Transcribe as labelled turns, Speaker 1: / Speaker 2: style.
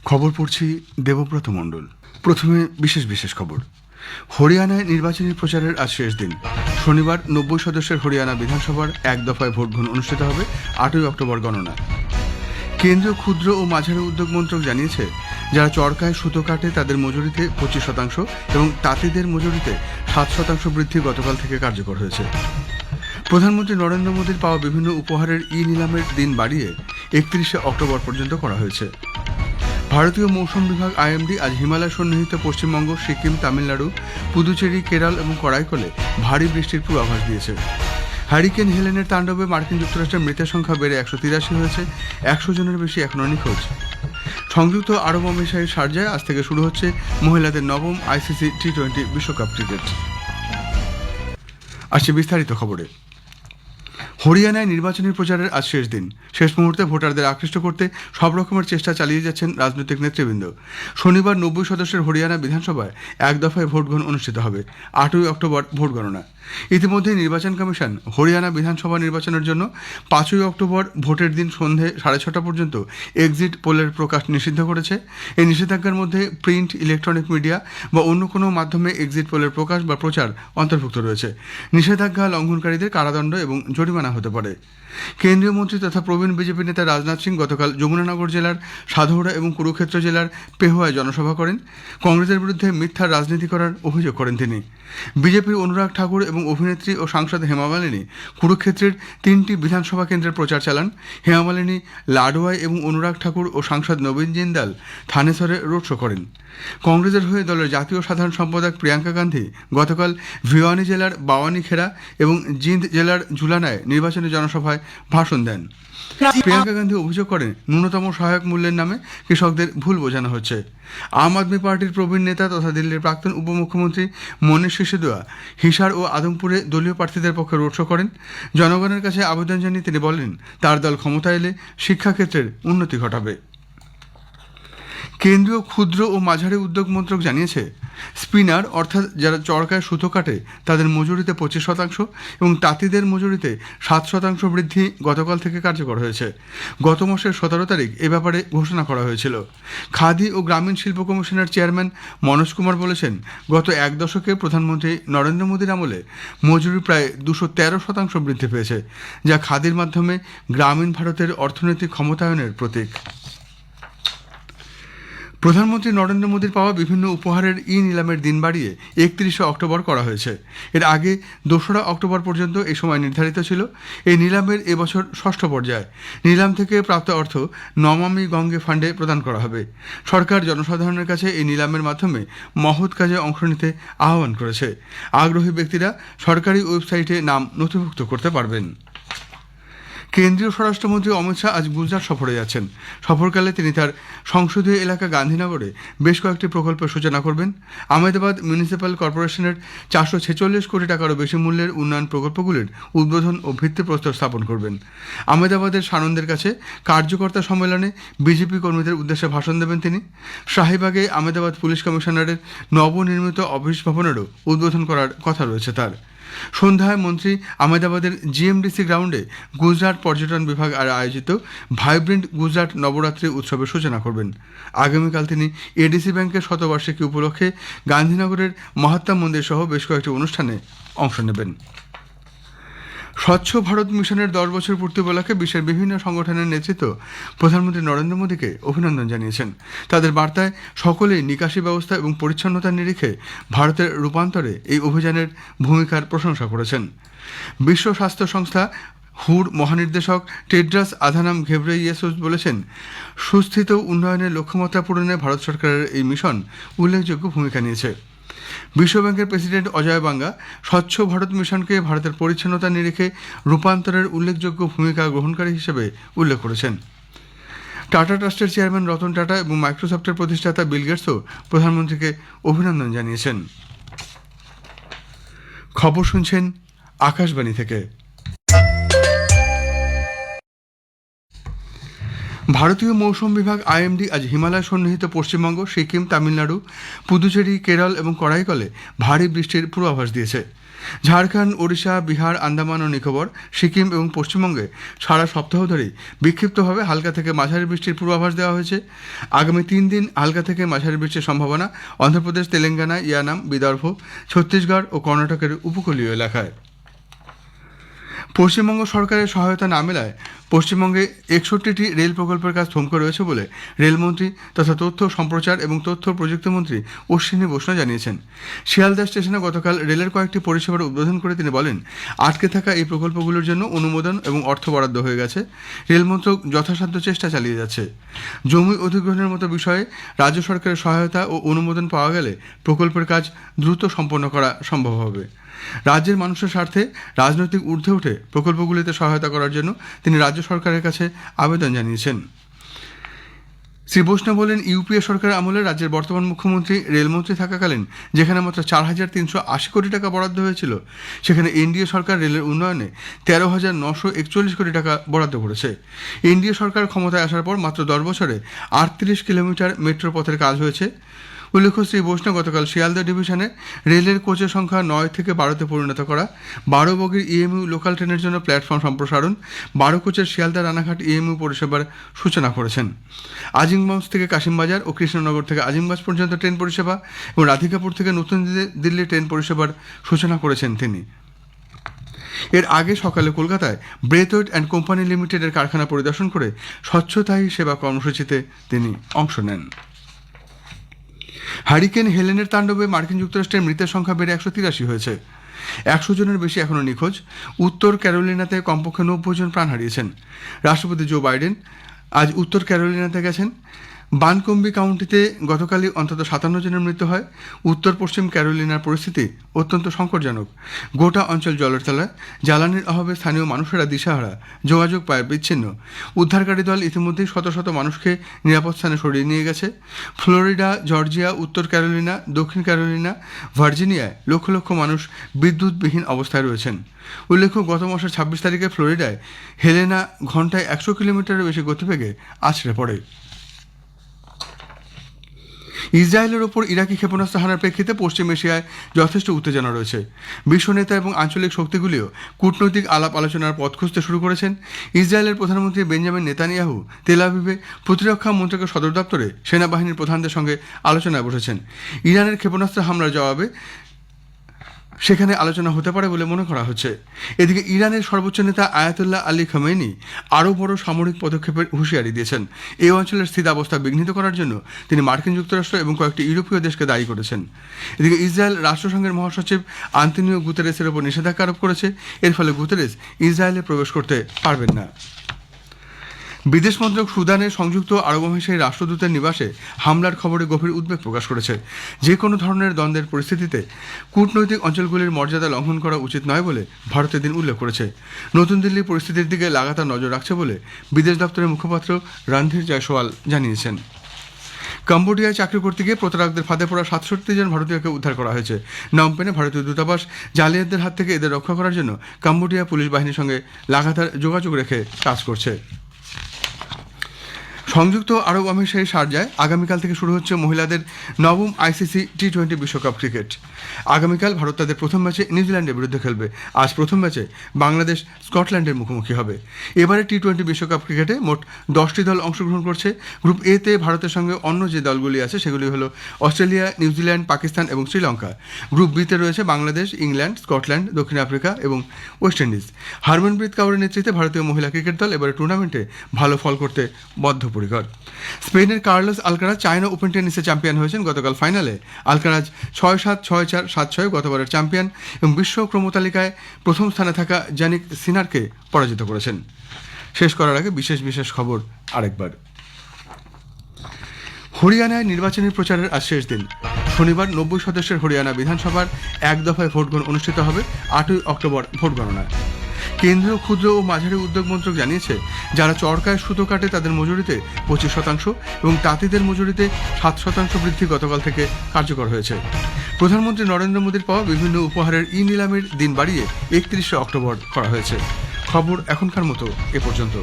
Speaker 1: খবর পড়ছি দেবব্রত মণ্ডল। প্রথমে বিশেষ খবর। হরিয়ানায় নির্বাচনী প্রচারের আজ শেষ দিন। শনিবার 90 সদস্যের হরিয়ানা বিধানসভার এক দফায় ভোট গ্রহণ অনুষ্ঠিত হবে। 8ই অক্টোবর গণনা। কেন্দ্রীয় ক্ষুদ্র ও মাঝারি উদ্যোগ মন্ত্রক জানিয়েছে, যারা চরকায় সুতো কাটে তাদের মজুরিতে 25% এবং তাঁতিদের মজুরিতে 7% বৃদ্ধি গতকাল থেকে কার্যকর হয়েছে। প্রধানমন্ত্রী নরেন্দ্র মোদীর পাওয়া বিভিন্ন উপহারের নিলামের দিন বাড়িয়ে 31শে অক্টোবর পর্যন্ত করা হয়েছে। ভারতীয় মৌসুম বিভাগ আইএমডি আজ হিমালয় সন্নিহিত পশ্চিমবঙ্গ, সিকিম, তামিলনাড়ু, পুদুচেরি, কেরল এবং করাইকলে ভারী বৃষ্টির পূর্বাভাস দিয়েছে। হ্যারিকেন হেলেনের তাণ্ডবে মার্কিন যুক্তরাষ্ট্রের মৃতের সংখ্যা বেড়ে 183 হয়েছে। 100 জনের বেশি এখনও নিখোঁজ। সংযুক্ত আরব আমিরাতের শারজায় আজ থেকে শুরু হচ্ছে মহিলাদের নবম আইসিসি টি20 বিশ্বকাপ ক্রিকেট। আসছে বিস্তারিত খবরে। হরিয়ানায় নির্বাচনী প্রচারের আজ শেষ দিন। শেষ মুহূর্তে ভোটারদের আকৃষ্ট করতে সব রকমের চেষ্টা চালিয়ে যাচ্ছেন রাজনৈতিক নেতৃবৃন্দ। শনিবার 90 সদস্যের হরিয়ানা বিধানসভায় এক দফায় ভোট গ্রহণ অনুষ্ঠিত হবে। 8ই অক্টোবর ভোট গণনা। ইতিমধ্যে নির্বাচন কমিশন হরিয়ানা বিধানসভা নির্বাচনের জন্য 5ই অক্টোবর ভোটের দিন সন্ধে 6:30 পর্যন্ত এক্সিট পোলের প্রকাশ নিষিদ্ধ করেছে। এই নিষেধাজ্ঞার মধ্যে প্রিন্ট, ইলেকট্রনিক মিডিয়া বা অন্য কোনো মাধ্যমে এক্সিট পোলের প্রকাশ বা প্রচার অন্তর্ভুক্ত রয়েছে। নিষেধাজ্ঞা লঙ্ঘনকারীদের কারাদণ্ড এবং জরিমানা হতে পারে। কেন্দ্রীয় মন্ত্রী তথা প্রবীণ বিজেপি নেতা রাজনাথ সিং গতকাল যমুনানগর জেলার সাধৌরা এবং কুরুক্ষেত্র জেলার পেহুয়ায় জনসভা করেন। কংগ্রেসের বিরুদ্ধে মিথ্যা রাজনীতি করার অভিযোগ করেন তিনি। বিজেপির অনুরাগ ঠাকুর এবং অভিনেত্রী ও সাংসদ হেমা মালিনী কুরুক্ষেত্রের 3টি বিধানসভা কেন্দ্রের প্রচার চালান। হেমা মালিনী লাডওয়ায় এবং অনুরাগ ঠাকুর ও সাংসদ নবীন জিন্দাল থানেসরে রোড শো করেন। কংগ্রেসের হয়ে দলের জাতীয় সাধারণ সম্পাদক প্রিয়াঙ্কা গান্ধী গতকাল ভিওয়ানি জেলার বাওয়ানিখেরা এবং জিন্দ জেলার জুলানায় নির্বাচনী জনসভায় ভাষণ দেন। প্রিয়াঙ্কা গান্ধী অভিযোগ করেন, ন্যূনতম সহায়ক মূল্যের নামে কৃষকদের ভুল বোঝানো হচ্ছে। আম আদমি পার্টির প্রবীণ নেতা তথা দিল্লির প্রাক্তন উপমুখ্যমন্ত্রী মনীষ সিসোদিয়া হিসার ও আদমপুরে দলীয় প্রার্থীদের পক্ষে রোড শো করেন। জনগণের কাছে আবেদন জানিয়ে তিনি বলেন, তার দল ক্ষমতায় এলে শিক্ষাক্ষেত্রের উন্নতি ঘটাবে। কেন্দ্রীয় ক্ষুদ্র ও মাঝারি উদ্যোগ মন্ত্রক জানিয়েছে, স্পিনার অর্থাৎ যারা চরকায় সুতো কাটে তাদের মজুরিতে 25% এবং তাঁতিদের মজুরিতে 7% বৃদ্ধি গতকাল থেকে কার্যকর হয়েছে। গত মাসের 17 তারিখ এ ব্যাপারে ঘোষণা করা হয়েছিল। খাদি ও গ্রামীণ শিল্প কমিশনের চেয়ারম্যান মনোজ কুমার বলেছেন, গত এক দশকে প্রধানমন্ত্রী নরেন্দ্র মোদীর আমলে মজুরি প্রায় 213% বৃদ্ধি পেয়েছে, যা খাদির মাধ্যমে গ্রামীণ ভারতের অর্থনৈতিক ক্ষমতায়নের প্রতীক। প্রধানমন্ত্রী নরেন্দ্র মোদীর পাওয়া বিভিন্ন উপহারের নিলামের দিন বাড়িয়ে 31শে অক্টোবর করা হয়েছে। এর আগে 2রা অক্টোবর পর্যন্ত এই সময় নির্ধারিত ছিল। এই নিলামের এবছর 6ষ্ঠ পর্যায়। নিলাম থেকে প্রাপ্ত অর্থ নমামি গঙ্গে ফান্ডে প্রদান করা হবে। সরকার জনসাধারণের কাছে এই নিলামের মাধ্যমে মহৎ কাজে অংশ নিতে আহ্বান করেছে। আগ্রহী ব্যক্তিরা সরকারি ওয়েবসাইটে নাম নথিভুক্ত করতে পারবেন। কেন্দ্রীয় স্বরাষ্ট্রমন্ত্রী অমিত শাহ আজ গুজরাট সফরে যাচ্ছেন। সফরকালে তিনি তার সংসদীয় এলাকা গান্ধীনগরে বেশ কয়েকটি প্রকল্পের সূচনা করবেন। আহমেদাবাদ মিউনিসিপ্যাল কর্পোরেশনের 446 কোটি টাকারও বেশি মূল্যের উন্নয়ন প্রকল্পগুলির উদ্বোধন ও ভিত্তিপ্রস্তর স্থাপন করবেন। আহমেদাবাদের সানন্দের কাছে কার্যকর্তা সম্মেলনে বিজেপি কর্মীদের উদ্দেশ্যে ভাষণ দেবেন তিনি। শাহিবাগে আহমেদাবাদ পুলিশ কমিশনারের নবনির্মিত অফিস ভবনেরও উদ্বোধন করার কথা রয়েছে তার। সন্ধ্যায় মন্ত্রী আহমেদাবাদের জিএমডিসি গ্রাউন্ডে গুজরাট পর্যটন বিভাগ আয়োজিত ভাইব্রেন্ট গুজরাট নবরাত্রি উৎসবের সূচনা করবেন। আগামীকাল তিনি এডিসি ব্যাংকের শতবার্ষিকী উপলক্ষে গান্ধীনগরের মহাত্মা মন্দির সহ বেশ কয়েকটি অনুষ্ঠানে অংশ নেবেন। স্বচ্ছ ভারত মিশনের 10 বছর পূর্তি উপলক্ষে বিশ্বের বিভিন্ন সংগঠনের নেতৃত্ব প্রধানমন্ত্রী নরেন্দ্র মোদীকে অভিনন্দন জানিয়েছেন। তাদের বার্তায় সকলেই নিকাশি ব্যবস্থা এবং পরিচ্ছন্নতার নিরিখে ভারতের রূপান্তরে এই অভিযানের ভূমিকার প্রশংসা করেছেন। বিশ্ব স্বাস্থ্য সংস্থা হুর মহানির্দেশক টেড্রাস আধানাম ঘেব্রেইয়েসুস বলেছেন, সুস্থিত উন্নয়নের লক্ষ্যমাত্রা পূরণে ভারত সরকারের এই মিশন উল্লেখযোগ্য ভূমিকা নিয়েছে। বিশ্বব্যাংকের প্রেসিডেন্ট অজয় বাঙ্গা স্বচ্ছ ভারত মিশনকে ভারতের পরিচ্ছন্নতা নিরিখে রূপান্তরের উল্লেখযোগ্য ভূমিকা গ্রহণকারী হিসেবে উল্লেখ করেছেন। টাটা ট্রাস্টের চেয়ারম্যান রতন টাটা এবং মাইক্রোসফটের প্রতিষ্ঠাতা বিল গেটসও প্রধানমন্ত্রীকে অভিনন্দন জানিয়েছেন। খবর শুনছেন আকাশবাণী থেকে। ভারতীয় মৌসুম বিভাগ আইএমডি আজ হিমালয় সন্নিহিত পশ্চিমবঙ্গ, সিকিম, তামিলনাড়ু, পুদুচেরি, কেরল এবং করাইকলে ভারী বৃষ্টির পূর্বাভাস দিয়েছে। ঝাড়খণ্ড, ওড়িশা, বিহার, আন্দামান ও নিকোবর, সিকিম এবং পশ্চিমবঙ্গে সারা সপ্তাহ ধরেই বিক্ষিপ্তভাবে হালকা থেকে মাঝারি বৃষ্টির পূর্বাভাস দেওয়া হয়েছে। আগামী 3 দিন হালকা থেকে মাঝারি বৃষ্টির সম্ভাবনা অন্ধ্রপ্রদেশ, তেলেঙ্গানা, ইয়ানাম, বিদর্ভ, ছত্তিশগড় ও কর্ণাটকের উপকূলীয় এলাকায়। পশ্চিমবঙ্গ সরকারের সহায়তা না মেলায় পশ্চিমবঙ্গে 61টি রেল প্রকল্পের কাজ থমকে রয়েছে বলে রেলমন্ত্রী তথা তথ্য সম্প্রচার এবং তথ্য প্রযুক্তিমন্ত্রী অশ্বিনী বৈষ্ণব জানিয়েছেন। শিয়ালদা স্টেশনে গতকাল রেলের কয়েকটি পরিষেবার উদ্বোধন করে তিনি বলেন, আটকে থাকা এই প্রকল্পগুলোর জন্য অনুমোদন এবং অর্থ বরাদ্দ হয়ে গেছে। রেলমন্ত্রক যথাসাধ্য চেষ্টা চালিয়ে যাচ্ছে। জমি অধিগ্রহণের মতো বিষয়ে রাজ্য সরকারের সহায়তা ও অনুমোদন পাওয়া গেলে প্রকল্পের কাজ দ্রুত সম্পন্ন করা সম্ভব হবে। রাজ্যের মানুষের স্বার্থে রাজনৈতিক ঊর্ধ্বে উঠে প্রকল্পগুলিতে সহায়তা করার জন্য তিনি রাজ্য সরকারের কাছে আবেদন জানিয়েছেন। শ্রী বৈষ্ণব বলেন, ইউপিএ সরকারের আমলে রাজ্যের বর্তমান মুখ্যমন্ত্রী রেলমন্ত্রী থাকাকালীন যেখানে মাত্র 4,380 কোটি টাকা বরাদ্দ হয়েছিল, সেখানে এনডিএ সরকার রেলের উন্নয়নে 13,941 কোটি টাকা বরাদ্দ করেছে। এনডিএ সরকার ক্ষমতায় আসার পর মাত্র 10 বছরে 38 কিলোমিটার মেট্রো পথের কাজ হয়েছে। উল্লেখ্য, শ্রী বৈষ্ণব গতকাল শিয়ালদা ডিভিশনে রেলের কোচের সংখ্যা 9 থেকে 12তে পরিণত করা, 12 বগির ইএমইউ লোকাল ট্রেনের জন্য প্ল্যাটফর্ম সম্প্রসারণ, 12 কোচের শিয়ালদা রানাঘাট ইএমইউ পরিষেবার সূচনা করেছেন। আজিমগঞ্জ থেকে কাশিমবাজার ও কৃষ্ণনগর থেকে আজিমগঞ্জ পর্যন্ত ট্রেন পরিষেবা এবং রাধিকাপুর থেকে নতুন দিল্লি ট্রেন পরিষেবার সূচনা করেছেন তিনি। এর আগে সকালে কলকাতায় ব্রেথওয়েট অ্যান্ড কোম্পানি লিমিটেডের কারখানা পরিদর্শন করে স্বচ্ছতাই সেবা কর্মসূচিতে তিনি অংশ নেন। হারিকেন হেলেনের তাণ্ডবে মার্কিন যুক্তরাষ্ট্রের মৃতের সংখ্যা বেড়ে 183 হয়েছে। 100 জনের বেশি এখনও নিখোঁজ। উত্তর ক্যারোলিনাতে কমপক্ষে 90 জন প্রাণ হারিয়েছেন। রাষ্ট্রপতি জো বাইডেন আজ উত্তর ক্যারোলিনাতে গেছেন। বানকম্বি কাউন্টিতে গতকালই অন্তত 57 জনের মৃত্যু হয়। উত্তর পশ্চিম ক্যারোলিনার পরিস্থিতি অত্যন্ত সংকটজনক। গোটা অঞ্চল জলের তলায়, জ্বালানির অভাবে স্থানীয় মানুষেরা দিশাহারা, যোগাযোগ পায় বিচ্ছিন্ন। উদ্ধারকারী দল ইতিমধ্যেই শত শত মানুষকে নিরাপদ স্থানে সরিয়ে নিয়ে গেছে। ফ্লোরিডা, জর্জিয়া, উত্তর ক্যারোলিনা, দক্ষিণ ক্যারোলিনা, ভার্জিনিয়ায় লক্ষ লক্ষ মানুষ বিদ্যুৎবিহীন অবস্থায় রয়েছেন। উল্লেখ্য, গত মাসের 26 তারিখে ফ্লোরিডায় হেলেনা ঘন্টায় 100 কিলোমিটারের বেশি গতিবেগে আছড়ে পড়ে। ইসরায়েলের ওপর ইরাকি ক্ষেপণাস্ত্র হানার প্রেক্ষিতে পশ্চিম এশিয়ায় যথেষ্ট উত্তেজনা রয়েছে। বিশ্ব নেতা এবং আঞ্চলিক শক্তিগুলিও কূটনৈতিক আলাপ আলোচনার পথ খুঁজতে শুরু করেছেন। ইসরায়েলের প্রধানমন্ত্রী বেঞ্জামিন নেতানিয়াহু তেল আভিভে প্রতিরক্ষা মন্ত্রকের সদর দপ্তরে সেনাবাহিনীর প্রধানদের সঙ্গে আলোচনায় বসেছেন। ইরানের ক্ষেপণাস্ত্র হামলার জবাবে সেখানে আলোচনা হতে পারে বলে মনে করা হচ্ছে। এদিকে ইরানের সর্বোচ্চ নেতা আয়াতুল্লাহ আলী খামেনি আরও বড় সামরিক পদক্ষেপের হুঁশিয়ারি দিয়েছেন। এই অঞ্চলের স্থিতাবস্থা বিঘ্নিত করার জন্য তিনি মার্কিন যুক্তরাষ্ট্র এবং কয়েকটি ইউরোপীয় দেশকে দায়ী করেছেন। এদিকে ইসরায়েল রাষ্ট্রসংঘের মহাসচিব আন্তোনিও গুতেরেসের ওপর নিষেধাজ্ঞা আরোপ করেছে। এর ফলে গুতেরেস ইসরায়েলে প্রবেশ করতে পারবেন না। বিদেশ মন্ত্রক সুদানে সংযুক্ত আরব আমিরাতের রাষ্ট্রদূতের নিবাসে হামলার খবরে গভীর উদ্বেগ প্রকাশ করেছে। যে কোনো ধরনের দ্বন্দ্বের পরিস্থিতিতে কূটনৈতিক অঞ্চলগুলির মর্যাদা লঙ্ঘন করা উচিত নয় বলে ভারতের দিন উল্লেখ করেছে। নতুন দিল্লি পরিস্থিতির দিকে লাগাতার নজর রাখছে বলে বিদেশ দপ্তরের মুখপাত্র রণধীর জয়সওয়াল জানিয়েছেন। কম্বোডিয়ায় চাকরি করতে গিয়ে প্রতারকদের ফাঁদে পড়া 67 জন ভারতীয়কে উদ্ধার করা হয়েছে। নমপেনে ভারতীয় দূতাবাস জালিয়াতদের হাত থেকে এদের রক্ষা করার জন্য কম্বোডিয়া পুলিশ বাহিনীর সঙ্গে লাগাতার যোগাযোগ রেখে কাজ করছে। সংযুক্ত আরব আমিরাতের শারজায় আগামীকাল থেকে শুরু হচ্ছে মহিলাদের 9ম আইসিসি টি20 বিশ্বকাপ ক্রিকেট। আগামীকাল ভারত তাদের প্রথম ম্যাচে নিউজিল্যান্ডের বিরুদ্ধে খেলবে। আজ প্রথম ম্যাচে বাংলাদেশ স্কটল্যান্ডের মুখোমুখি হবে। এবারে টি20 বিশ্বকাপ ক্রিকেটে মোট 10টি দল অংশগ্রহণ করছে। গ্রুপ এতে ভারতের সঙ্গে অন্য যে দলগুলি আছে সেগুলি হলো অস্ট্রেলিয়া, নিউজিল্যান্ড, পাকিস্তান এবং শ্রীলঙ্কা। গ্রুপ বিতে রয়েছে বাংলাদেশ, ইংল্যান্ড, স্কটল্যান্ড, দক্ষিণ আফ্রিকা এবং ওয়েস্ট ইন্ডিজ। হরমনপ্রীত কাউরের নেতৃত্বে ভারতীয় মহিলা ক্রিকেট দল এবারে টুর্নামেন্টে ভালো ফল করতে বদ্ধপরিকর। স্পেনের কার্লোস আলকারাজ চায়না ওপেন টেনিসে চ্যাম্পিয়ন হয়েছেন। গতকাল ফাইনালে আলকারাজ 6-7, 6-4, 7-6 গতবারের চ্যাম্পিয়ন এবং বিশ্ব ক্রমতালিকায় প্রথম স্থানে থাকা জানিক সিনারকে পরাজিত করেছেন। শেষ করার আগে বিশেষ খবর আরেকবার। হরিয়ানায় নির্বাচনী প্রচারের আজ শেষ দিন। শনিবার 90 সদস্যের হরিয়ানা বিধানসভার এক দফায় ভোট গ্রহণ অনুষ্ঠিত হবে। 8ই অক্টোবর ভোট গণনা। কেন্দ্রীয় ক্ষুদ্র ও মাঝারি উদ্যোগ মন্ত্রক জানিয়েছে, যারা চরকায় সুতো কাটে তাদের মজুরিতে 25% এবং তাঁতিদের মজুরিতে 7% বৃদ্ধি গতকাল থেকে কার্যকর হয়েছে। প্রধানমন্ত্রী নরেন্দ্র মোদীর পাওয়া বিভিন্ন উপহারের নিলামের দিন বাড়িয়ে 31 অক্টোবর করা হয়েছে। খবর এখনকার মতো এ পর্যন্ত।